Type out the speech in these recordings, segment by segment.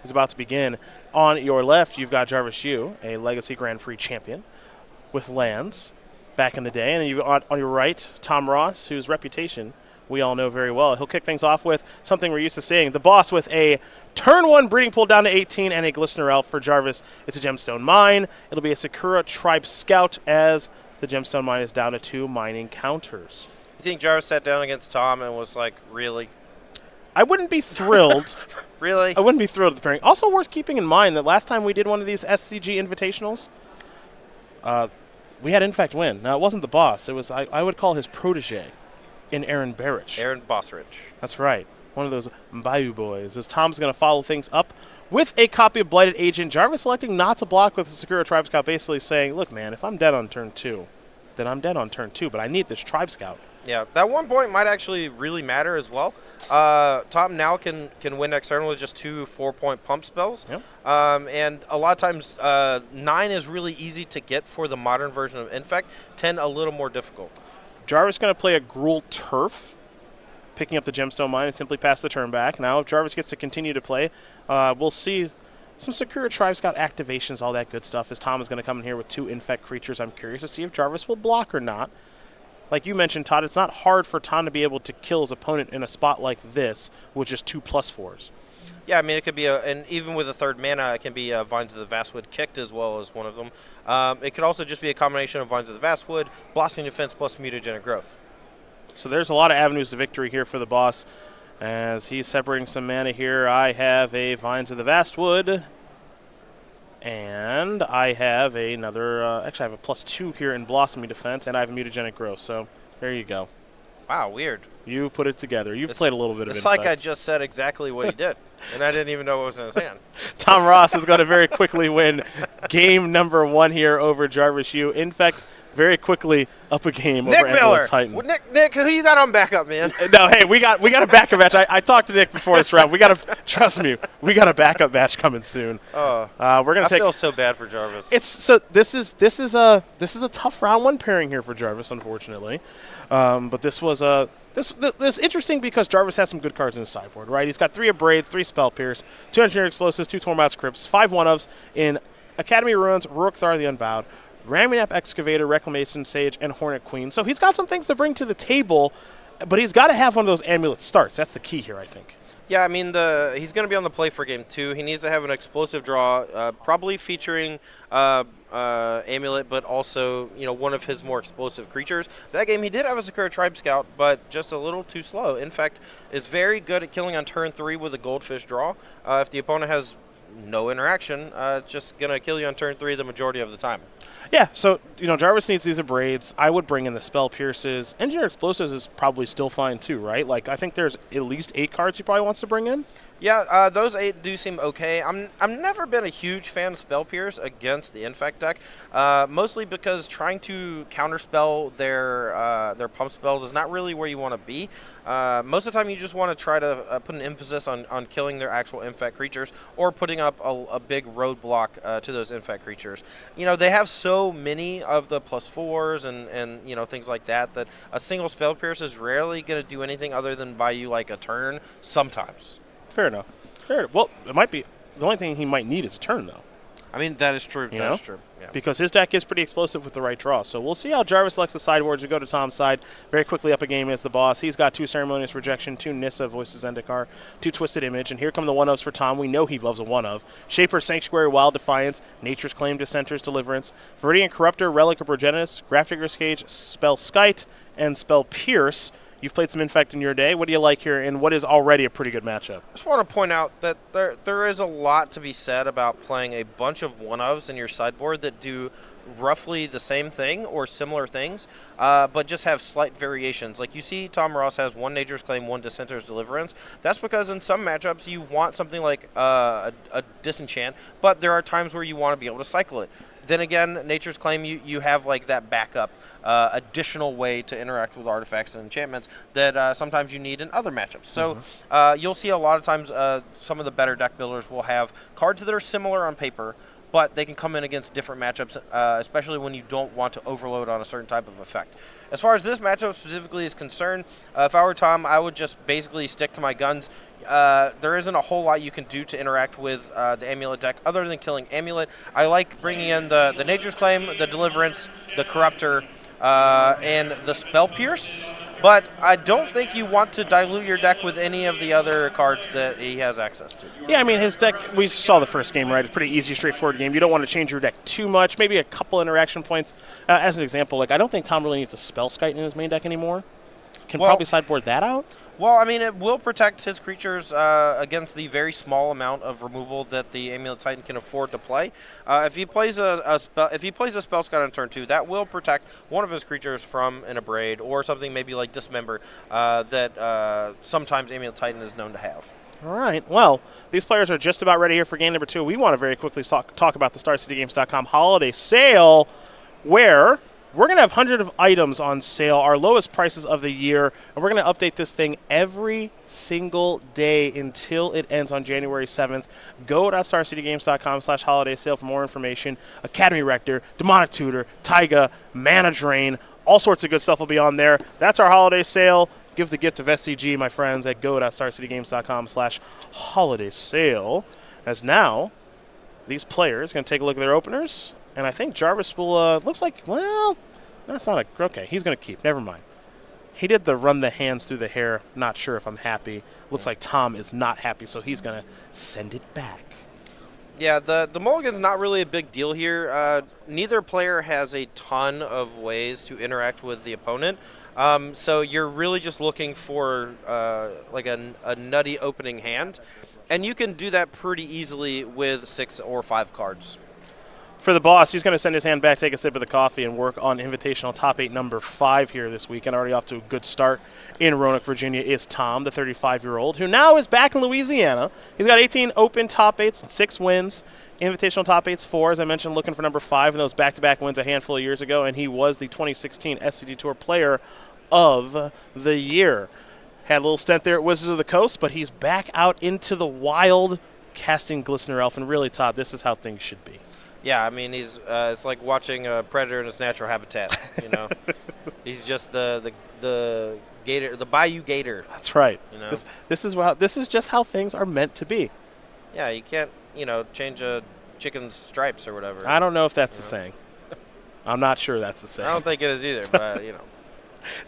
is about to begin. On your left, you've got Jarvis Yu, a Legacy Grand Prix champion with lands back in the day. And you've got on your right, Tom Ross, whose reputation we all know very well. He'll kick things off with something we're used to seeing. The boss with a turn 1 breeding pool down to 18 and a Glistener Elf. For Jarvis, it's a Gemstone Mine. It'll be a Sakura Tribe Scout as the Gemstone Mine is down to 2 mining counters. You think Jarvis sat down against Tom and was like, really? I wouldn't be thrilled. Really? I wouldn't be thrilled with the pairing. Also worth keeping in mind that last time we did one of these SCG Invitationals, we had Infect win. Now, it wasn't the boss. It was, I would call his protege in Aaron Barrich. Aaron Bossrich. That's right. One of those Bayou boys. As Tom's going to follow things up with a copy of Blighted Agent. Jarvis electing not to block with the Sakura Tribe Scout, basically saying, look, man, if I'm dead on turn 2, then I'm dead on turn 2, but I need this Tribe Scout. Yeah, that one point might actually really matter as well. Tom now can win external with just 2 4-point pump spells. Yep. And a lot of times 9 is really easy to get for the modern version of Infect, 10 a little more difficult. Jarvis going to play a Gruul Turf, picking up the Gemstone Mine and simply pass the turn back. Now, if Jarvis gets to continue to play, we'll see some Sakura Tribe Scout activations, all that good stuff, as Tom is going to come in here with 2 Infect creatures. I'm curious to see if Jarvis will block or not. Like you mentioned, Todd, it's not hard for Tom to be able to kill his opponent in a spot like this with just 2+4s. Yeah, I mean, it could be and even with a 3rd mana, it can be Vines of the Vastwood kicked as well as one of them. It could also just be a combination of Vines of the Vastwood, Blossoming Defense plus Mutagenic Growth. So there's a lot of avenues to victory here for the boss. As he's separating some mana here, I have a Vines of the Vastwood. And I have another, actually I have a +2 here in Blossoming Defense, and I have a Mutagenic Growth. So there you go. Wow, weird. You put it together. You've played a little bit of it. It's like I just said exactly what he did, and I didn't even know what was in his hand. Tom Ross is going to very quickly win game number 1 here over Jarvis Yu. In fact, very quickly up a game Nick over Miller. Amulet Titan. Well, Nick, who you got on backup, man? No, hey, we got a backup match. I talked to Nick before this round. We got to trust me. We got a backup match coming soon. Oh, we're gonna I feel so bad for Jarvis. This is a tough round 1 pairing here for Jarvis, unfortunately. But this was this interesting because Jarvis has some good cards in his sideboard, right? He's got 3 Abrade, 3 Spell Pierce, 2 Engineered Explosives, 2 Tormouth Crypts, 5 1-ofs in Academy Ruins, Rurik Thar the Unbowed, Raminap Excavator, Reclamation Sage, and Hornet Queen. So he's got some things to bring to the table, but he's got to have one of those amulet starts. That's the key here, I think. Yeah, I mean, he's going to be on the play for game 2. He needs to have an explosive draw, probably featuring Amulet, but also, one of his more explosive creatures. That game, he did have a Sakura Tribe Scout, but just a little too slow. In fact, it's very good at killing on turn 3 with a Goldfish draw. If the opponent has no interaction, it's just going to kill you on turn 3 the majority of the time. Yeah, so, Jarvis needs these Abrades. I would bring in the Spell Pierces. Engineered Explosives is probably still fine, too, right? Like, I think there's at least 8 cards he probably wants to bring in. Yeah, those 8 do seem okay. I've never been a huge fan of Spell Pierce against the Infect deck, mostly because trying to counterspell their pump spells is not really where you want to be. Most of the time, you just want to try to put an emphasis on killing their actual Infect creatures or putting up a big roadblock to those Infect creatures. They have so many of the +4s and things like that a single Spell Pierce is rarely going to do anything other than buy you like a turn sometimes. Fair enough. Well, it might be the only thing he might need is a turn, though. I mean, that is true. That is true. Yeah. Because his deck is pretty explosive with the right draw. So we'll see how Jarvis selects the sideboards. We go to Tom's side. Very quickly up a game as the boss. He's got 2 Ceremonious Rejection, 2 Nissa, Voices Zendikar, 2 Twisted Image. And here come the 1-ofs for Tom. We know he loves a 1-of. Shaper, Sanctuary, Wild Defiance, Nature's Claim, Dissenter's Deliverance, Viridian Corruptor, Relic of Progenitus, Grafdigger's Cage, Spell Skite, and Spell Pierce. You've played some Infect in your day. What do you like here in what is already a pretty good matchup? I just want to point out that there is a lot to be said about playing a bunch of 1-ofs in your sideboard that do roughly the same thing or similar things, but just have slight variations. Like you see Tom Ross has 1 Nature's Claim, 1 Dissenter's Deliverance. That's because in some matchups you want something like a Disenchant, but there are times where you want to be able to cycle it. Then again, Nature's Claim, you have like that backup additional way to interact with artifacts and enchantments that sometimes you need in other matchups. So you'll see a lot of times some of the better deck builders will have cards that are similar on paper, but they can come in against different matchups, especially when you don't want to overload on a certain type of effect. As far as this matchup specifically is concerned, if I were Tom, I would just basically stick to my guns. There isn't a whole lot you can do to interact with the Amulet deck other than killing Amulet. I like bringing in the Nature's Claim, the Deliverance, the Corruptor, and the Spell Pierce. But I don't think you want to dilute your deck with any of the other cards that he has access to. Yeah, I mean, his deck, we saw the first game, right? It's a pretty easy, straightforward game. You don't want to change your deck too much. Maybe a couple interaction points. As an example, like I don't think Tom really needs a Spell Skite in his main deck anymore. Can probably sideboard that out. Well, I mean, it will protect his creatures against the very small amount of removal that the Amulet Titan can afford to play. If he plays a Spell Scout on turn 2, that will protect one of his creatures from an Abrade or something maybe like Dismember that sometimes Amulet Titan is known to have. All right. Well, these players are just about ready here for game number 2. We want to very quickly talk about the StarCityGames.com holiday sale, where we're going to have hundreds of items on sale, our lowest prices of the year, and we're going to update this thing every single day until it ends on January 7th. Go to StarCityGames.com/holiday sale for more information. Academy Rector, Demonic Tutor, Taiga, Mana Drain, all sorts of good stuff will be on there. That's our holiday sale. Give the gift of SCG, my friends, at go.starcitygames.com/holiday sale. As now, these players are going to take a look at their openers. And I think Jarvis will, looks like, well, that's not a, okay, he's going to keep. Never mind. He did the run the hands through the hair. Not sure if I'm happy. Looks like Tom is not happy, so he's going to send it back. Yeah, the mulligan's not really a big deal here. Neither player has a ton of ways to interact with the opponent. So you're really just looking for like a nutty opening hand. And you can do that pretty easily with 6 or 5 cards. For the boss, he's going to send his hand back, take a sip of the coffee, and work on Invitational Top 8 number 5 here this weekend. Already off to a good start in Roanoke, Virginia, is Tom, the 35-year-old, who now is back in Louisiana. He's got 18 open top 8s and 6 wins. Invitational Top 8s 4, as I mentioned, looking for number 5 in those back-to-back wins a handful of years ago, and he was the 2016 SCG Tour Player of the Year. Had a little stint there at Wizards of the Coast, but he's back out into the wild casting Glistener Elf, and really, Todd, this is how things should be. Yeah, I mean, he's it's like watching a predator in its natural habitat, you know. He's just the gator, the bayou gator. That's right. You know? This is just how things are meant to be. Yeah, you can't, change a chicken's stripes or whatever. I don't know if that's the saying. I'm not sure that's the saying. I don't think it is either, but,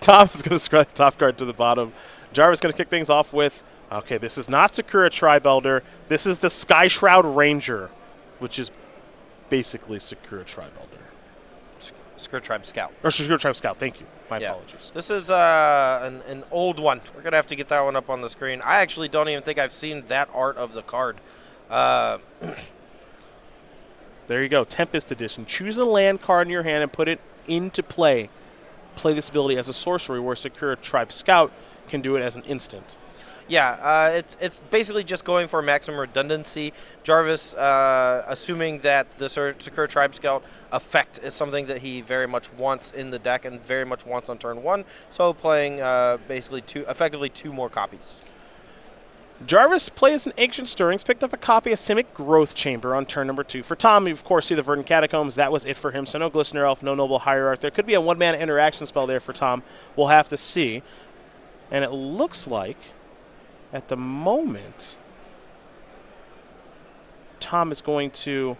Tom is going to scrub the top card to the bottom. Jarvis is going to kick things off with, okay, this is not Sakura Tribe Elder. This is the Sky Shroud Ranger, which is basically Sakura Tribe Elder. Sakura Tribe Scout. Or Sakura Tribe Scout, thank you. My apologies. This is an old one. We're going to have to get that one up on the screen. I actually don't even think I've seen that art of the card. There you go, Tempest Edition. Choose a land card in your hand and put it into play. Play this ability as a sorcery, where Sakura Tribe Scout can do it as an instant. Yeah, it's basically just going for maximum redundancy. Jarvis, assuming that the Sakura Tribe Scout effect is something that he very much wants in the deck and very much wants on turn 1, so playing basically effectively 2 more copies. Jarvis plays an Ancient Stirrings, picked up a copy of Simic Growth Chamber on turn number 2. For Tom, you of course see the Verdant Catacombs. That was it for him, so no Glistener Elf, no Noble Hierarch. There could be a 1-mana interaction spell there for Tom. We'll have to see. And it looks like, at the moment, Tom is going to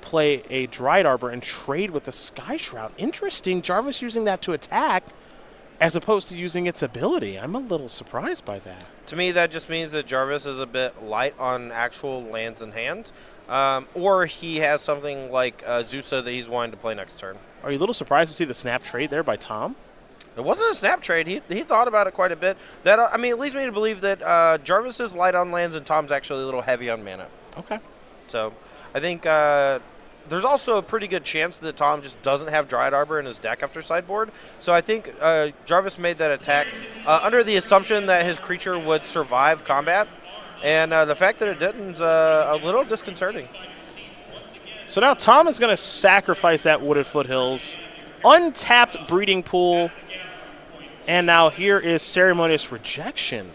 play a Dryad Arbor and trade with the Sky Shroud. Interesting, Jarvis using that to attack as opposed to using its ability. I'm a little surprised by that. To me, that just means that Jarvis is a bit light on actual lands in hand, or he has something like Zusa that he's wanting to play next turn. Are you a little surprised to see the snap trade there by Tom? It wasn't a snap trade. He thought about it quite a bit. That it leads me to believe that Jarvis is light on lands and Tom's actually a little heavy on mana. Okay. So I think there's also a pretty good chance that Tom just doesn't have Dryad Arbor in his deck after sideboard. So I think Jarvis made that attack under the assumption that his creature would survive combat. And the fact that it didn't is a little disconcerting. So now Tom is going to sacrifice that Wooded Foothills. Untapped Breeding Pool. And now here is Ceremonious Rejection.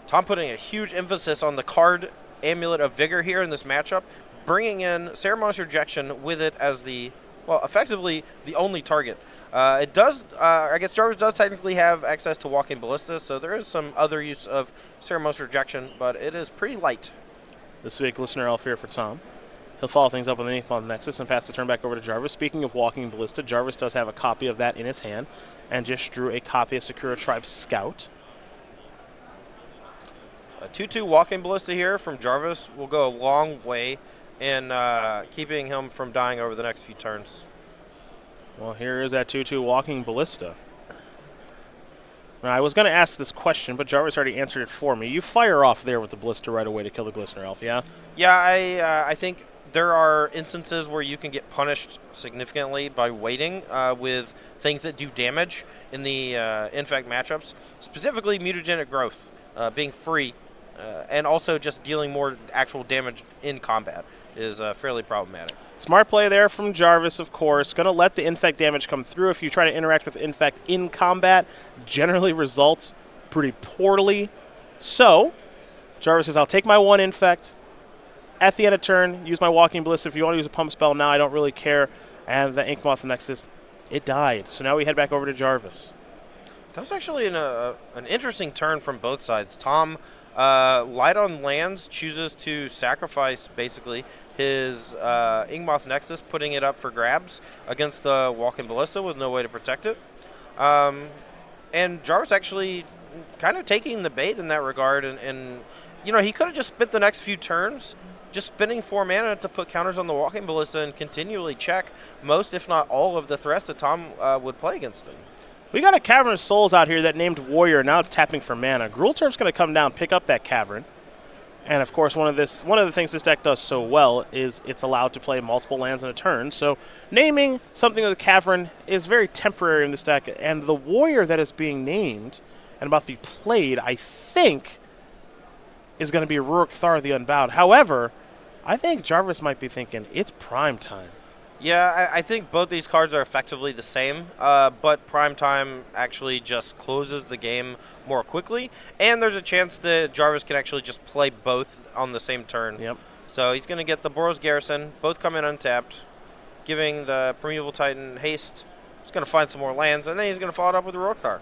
Tom putting a huge emphasis on the card Amulet of Vigor here in this matchup. bringing in Ceremonious Rejection with it as effectively the only target. It does, I guess Jarvis does technically have access to Walking Ballista, so there is some other use of Ceremonious Rejection, but it is pretty light. This will be a Glistener Elf here for Tom. He'll follow things up with an Inkmoth Nexus and pass the turn back over to Jarvis. Speaking of Walking Ballista, Jarvis does have a copy of that in his hand and just drew a copy of Sakura Tribe Scout. A 2/2 Walking Ballista here from Jarvis will go a long way in keeping him from dying over the next few turns. Well, here is that 2/2 Walking Ballista. Now, I was going to ask this question, but Jarvis already answered it for me. You fire off there with the Ballista right away to kill the Glistener Elf, yeah? Yeah, I think there are instances where you can get punished significantly by waiting with things that do damage in the Infect matchups, specifically Mutagenic Growth being free, and also just dealing more actual damage in combat is fairly problematic. Smart play there from Jarvis, of course. Going to let the Infect damage come through. If you try to interact with Infect in combat, generally results pretty poorly. So, Jarvis says, I'll take my 1 Infect. At the end of turn, use my Walking Ballista. If you want to use a pump spell now, I don't really care. And the Inkmoth Nexus, it died. So now we head back over to Jarvis. That was actually an interesting turn from both sides. Tom, light on lands, chooses to sacrifice, basically, his Inkmoth Nexus, putting it up for grabs against the Walking Ballista with no way to protect it. And Jarvis actually kind of taking the bait in that regard. And you know, he could have just spent the next few turns just spending 4 mana to put counters on the Walking Ballista and continually check most, if not all, of the threats that Tom would play against him. We got a Cavern of Souls out here that named Warrior. Now it's tapping for mana. Gruul Turf's going to come down, pick up that Cavern. And, of course, one of the things this deck does so well is it's allowed to play multiple lands in a turn. So naming something with a Cavern is very temporary in this deck. And the Warrior that is being named and about to be played, I think, is going to be Rurik Thar the Unbowed. However, I think Jarvis might be thinking it's prime time. Yeah, I think both these cards are effectively the same, but Prime Time actually just closes the game more quickly, and there's a chance that Jarvis can actually just play both on the same turn. Yep. So he's going to get the Boros Garrison, both come in untapped, giving the Primeval Titan haste. He's going to find some more lands, and then he's going to follow it up with the Rurik Thar.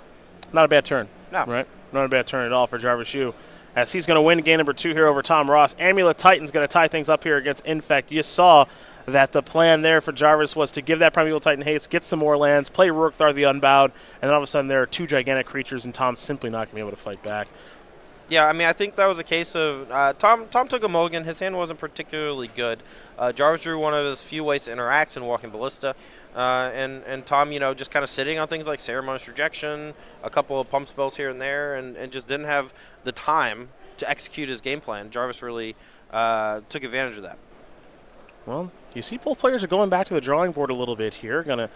Not a bad turn. No. Right? Not a bad turn at all for Jarvis Yu, as he's going to win game number 2 here over Tom Ross. Amulet Titan's going to tie things up here against Infect. You saw that the plan there for Jarvis was to give that Primeval Titan haste, get some more lands, play Rurik Thar the Unbowed, and then all of a sudden there are 2 gigantic creatures, and Tom's simply not going to be able to fight back. Yeah, I mean, I think that was a case of Tom took a mulligan. His hand wasn't particularly good. Jarvis drew one of his few ways to interact in Walking Ballista. And Tom, you know, just kind of sitting on things like Ceremonious Rejection, a couple of pump spells here and there, and just didn't have the time to execute his game plan. Jarvis really took advantage of that. Well, you see both players are going back to the drawing board a little bit here. Going to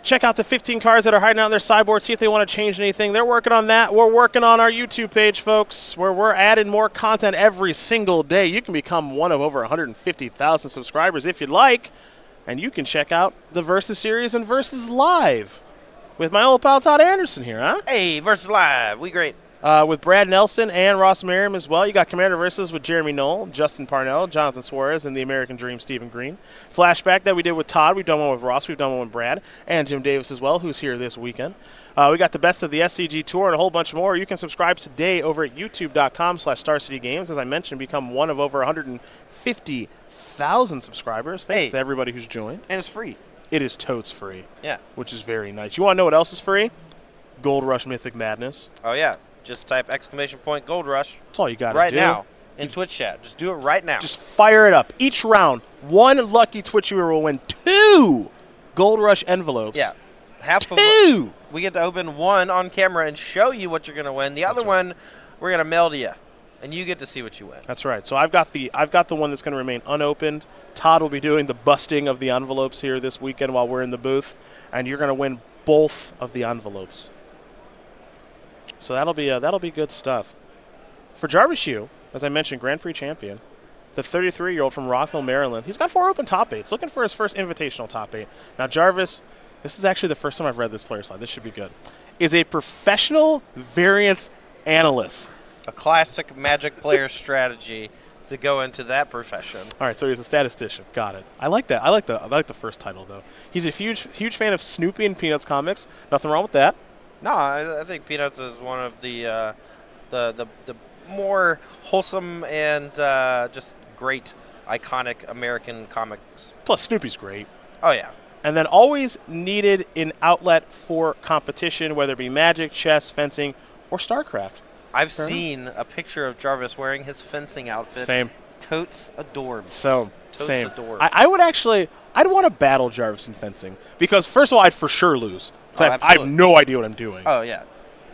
check out the 15 cards that are hiding out in their sideboard, see if they want to change anything. They're working on that. We're working on our YouTube page, folks, where we're adding more content every single day. You can become one of over 150,000 subscribers if you'd like. And you can check out the Versus series and Versus Live with my old pal Todd Anderson here, huh? Hey, Versus Live. We great. With Brad Nelson and Ross Merriam as well. You got Commander Versus with Jeremy Knoll, Justin Parnell, Jonathan Suarez, and the American Dream, Stephen Green. Flashback that we did with Todd. We've done one with Ross. We've done one with Brad. And Jim Davis as well, who's here this weekend. We got the best of the SCG Tour and a whole bunch more. You can subscribe today over at youtube.com/StarCityGames. As I mentioned, become one of over 150,000 subscribers. Thanks to everybody who's joined. And it's free. It is totes free. Yeah. Which is very nice. You want to know what else is free? Gold Rush Mythic Madness. Oh, yeah. Just type !Gold Rush. That's all you got to do. Right now in Twitch chat. Just do it right now. Just fire it up. Each round, one lucky Twitch viewer will win 2 Gold Rush envelopes. Yeah. Half 2! We get to open one on camera and show you what you're going to win. The other one, we're going to mail to you, and you get to see what you win. That's right. So I've got the one that's going to remain unopened. Todd will be doing the busting of the envelopes here this weekend while we're in the booth, and you're going to win both of the envelopes. So that'll be good stuff. For Jarvis Yu, as I mentioned, Grand Prix champion, the 33-year-old from Rockville, Maryland. He's got 4 open top 8s, looking for his first invitational top 8. Now Jarvis, this is actually the first time I've read this player slide. This should be good. Is a professional variance analyst. A classic Magic player strategy to go into that profession. All right, so he's a statistician. Got it. I like that. I like the first title though. He's a huge fan of Snoopy and Peanuts comics. Nothing wrong with that. No, I think Peanuts is one of the more wholesome and just great, iconic American comics. Plus, Snoopy's great. Oh yeah. And then always needed an outlet for competition, whether it be Magic, chess, fencing, or StarCraft. I've seen a picture of Jarvis wearing his fencing outfit. Same. Totes adorbs. So, Totes same. adorbs. I would actually, I'd want to battle Jarvis in fencing. Because, first of all, I'd for sure lose. I have no idea what I'm doing. Oh, yeah.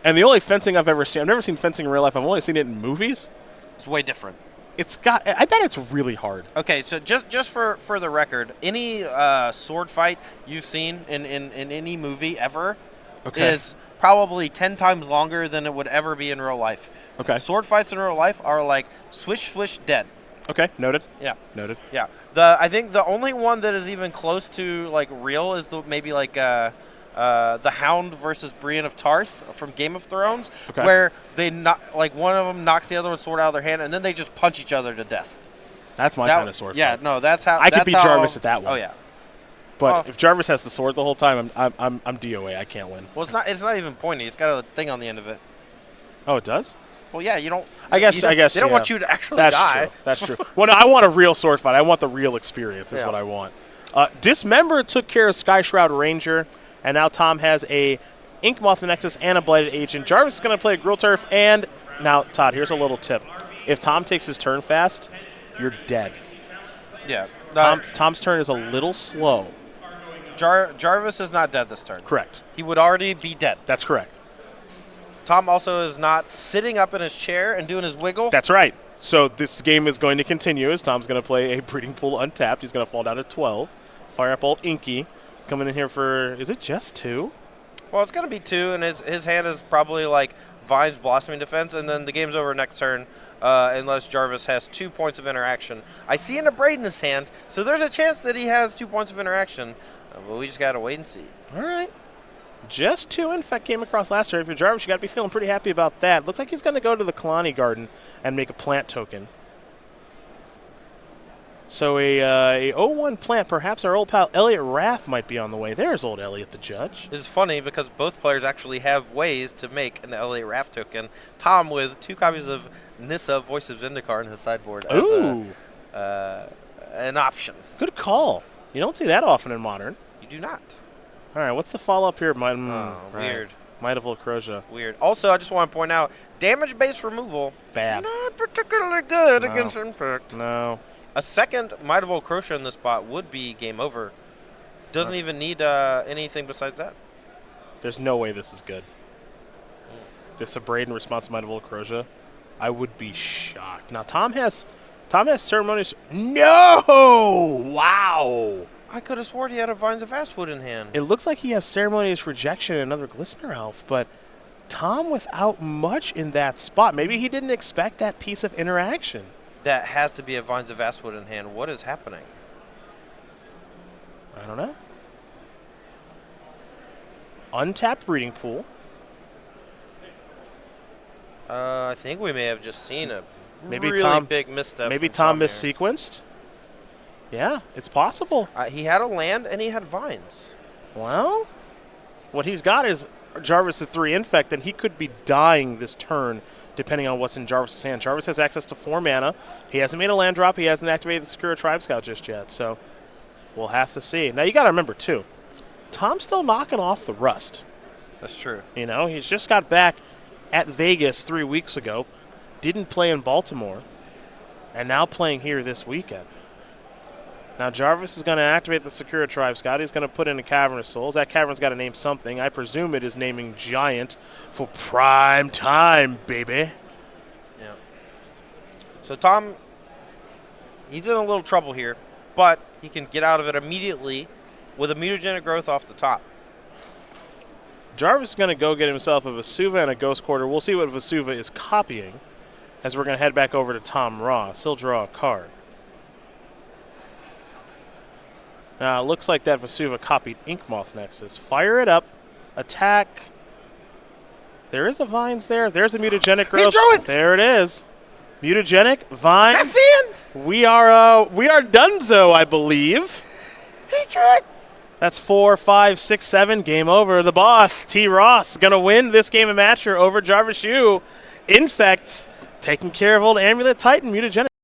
And the only fencing I've ever seen, I've never seen fencing in real life. I've only seen it in movies. It's way different. I bet it's really hard. Okay, so just for the record, any sword fight you've seen in any movie ever is probably 10 times longer than it would ever be in real life. Okay. Sword fights in real life are like swish, swish, dead. Okay, noted. Yeah. Noted. Yeah. I think the only one that is even close to like real is maybe like the Hound versus Brienne of Tarth from Game of Thrones, where they one of them knocks the other one's sword out of their hand, and then they just punch each other to death. That's my kind of sword fight. Yeah, no, that's how I could beat Jarvis at that one. Oh yeah. But if Jarvis has the sword the whole time, I'm DOA. I can't win. Well, it's not even pointy. It's got a thing on the end of it. Oh, it does? Well, yeah, you don't. I guess. They don't want you to actually die. That's true. Well, no, I want a real sword fight. I want the real experience. Is what I want. Dismember took care of Sky Shroud Ranger, and now Tom has a Inkmoth Nexus and a Blighted Agent. Jarvis is going to play Grill Turf, and now Todd. Here's a little tip: if Tom takes his turn fast, you're dead. Yeah. Tom's turn is a little slow. Jarvis is not dead this turn. Correct. He would already be dead. That's correct. Tom also is not sitting up in his chair and doing his wiggle. That's right. So this game is going to continue as Tom's going to play a Breeding Pool untapped. He's going to fall down to 12. Fire up old Inky. Coming in here for, is it just 2? Well, it's going to be 2, and his hand is probably like Vine's Blossoming Defense, and then the game's over next turn unless Jarvis has 2 points of interaction. I see an Abrade in his hand, so there's a chance that he has 2 points of interaction. But we just got to wait and see. All right. Just 2 Infect came across last turn. If you're Jarvis, you got to be feeling pretty happy about that. Looks like he's going to go to the Kalani Garden and make a plant token. So a 0-1 plant, perhaps our old pal Elliot Raff might be on the way. There's old Elliot the Judge. It's funny because both players actually have ways to make an Elliot Raff token. Tom with 2 copies of Nissa Voice of Zendikar in his sideboard as an option. Good call. You don't see that often in Modern. You do not. All right, what's the follow-up here? Weird. Might of Volcrosia. Weird. Also, I just want to point out, damage-based removal. Bad. Not particularly good against Impact. No. A second Might of Volcrosia in this spot would be game over. Doesn't even need anything besides that. There's no way this is good. This Abrade in response to Might of Volcrosia, I would be shocked. Now, Tom has Ceremonious. No! Wow! I could have sworn he had a Vines of Vastwood in hand. It looks like he has Ceremonious Rejection and another Glistener Elf, but Tom without much in that spot. Maybe he didn't expect that piece of interaction. That has to be a Vines of Vastwood in hand. What is happening? I don't know. Untapped Breeding Pool. I think we may have just seen a maybe really big misstep. Maybe Tom missequenced. Yeah, it's possible. He had a land and he had Vines. Well, what he's got is Jarvis at 3 Infect, and he could be dying this turn depending on what's in Jarvis' hand. Jarvis has access to 4 mana. He hasn't made a land drop. He hasn't activated the Sakura Tribe Scout just yet, so we'll have to see. Now, you got to remember, too, Tom's still knocking off the rust. That's true. You know, he's just got back at Vegas 3 weeks ago, didn't play in Baltimore, and now playing here this weekend. Now, Jarvis is going to activate the Sakura Tribe Scout. He's going to put in a Cavern of Souls. That cavern's got to name something. I presume it is naming Giant for prime time, baby. Yeah. So, Tom, he's in a little trouble here, but he can get out of it immediately with a Mutagenic Growth off the top. Jarvis is going to go get himself a Vesuva and a Ghost Quarter. We'll see what Vesuva is copying as we're going to head back over to Tom Ross. He'll draw a card. Now, it looks like that Vesuva copied Inkmoth Nexus. Fire it up. Attack. There is a Vines there. There's a Mutagenic Growth. He drew it! There it is. Mutagenic, Vines. That's in! We are donezo, I believe. That's 4, 5, 6, 7. Game over. The boss, T. Ross, going to win this game of Matcher over Jarvis Yu. Infect taking care of old Amulet Titan, mutagenic.